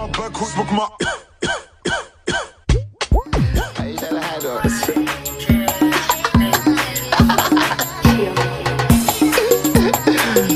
my back, smoke my.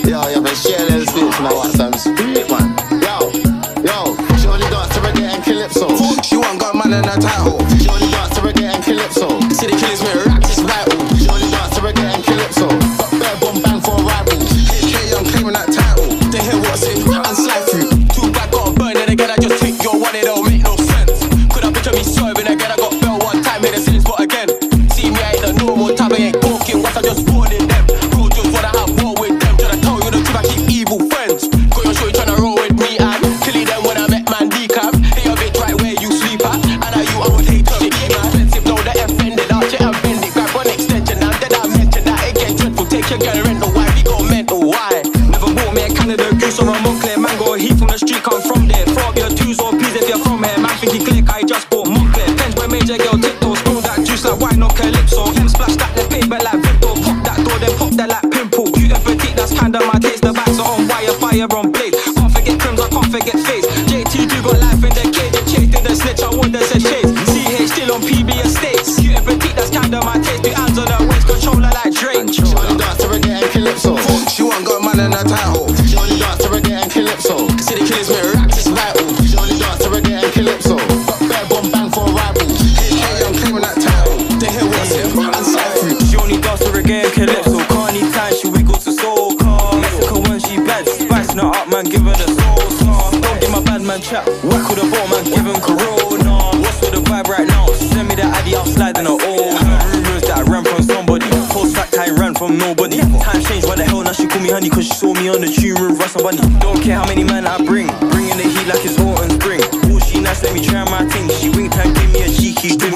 Yo, you've been sharing those beats now, what some street man. Yo, she only dance to reggae and calypso. She won't got man in her title. She only dance to reggae and calypso. See the killers with racks, it's vital. She only dance to reggae and calypso. Got bare bomb bang for a rival. Hey, I'm claiming that title. They hear what's it and slide through. Too bad, got a burn and again I just take your one, it don't make no sense. Could I picture me swerving again? I got bell one time, hit the sins, but again. See me, I ain't a normal type, I ain't talking. Once I just born in them. Bro, just wanna have war with them. Tryna tell you the truth, I keep evil friends. Got your shorty tryna roll with me and killing them when I met man decaf. Hey, your bitch right where you sleep at. And I you, I would hate her. Shit, man. Expensive, know that offended. I'll shit and bend it. Grab one extension. Now that I mentioned that it get dreadful. Take your girl rental. Why we go mental? Why? Never bought me a Canada goose or a Montclair mango. Heat from the street, come from there. Throw up your twos or peas if you're from here. Man think he click, I just bought Montclair. Pens where major girl tiptoe. Spill that juice like wine or calypso. Him splash that the paper like Vimto. Pop that door, then pop that like pimple. You ever take that's kinda my taste. The backs are on wire, fire on blade. Can't forget crims, I can't forget face. JT2 got life in the cage. If chased in the snitch, I wonder said shades. CH still on PB estates. You ever take that's kinda my taste. Two hands on her waist, controller like Drake. She only dance to reggae and calypso. She won't got man in her title. She only dance to reggae and calypso. See the killers with racks, it's vital. She only dance to reggae and calypso. Got bare bomb bang for a rival. Hey, I'm claiming that title. They hear what's it and slide through. She only does to reggae and calypso. Can't need time, she wiggles to soul car. Mexico when she bad, spicing her up, man, give her the soul star. Don't give my bad man chat, whack with a ball, man, give him corona. What's with the vibe right now? Send me the addy, I'll slide in her old. Rumors that I ran from somebody. False fact, I ran from nobody. Time changed, why the hell now she call me honey? Cause she saw me on the tune with Russ and Bunny. Don't care how many men I bring, bringing the heat like it's autumn spring. Oh, she nice, let me try my thing. She winked and gave me a cheeky drink.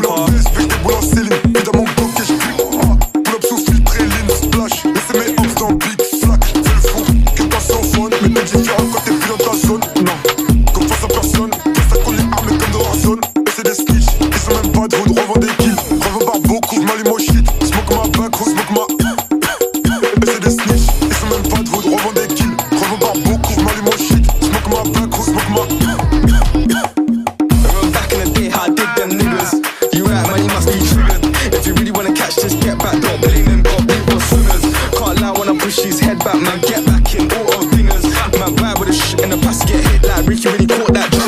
She's head back, man, get back in, all of dingers. Man, ride with a shit in the past, get hit like Ricky when he caught that.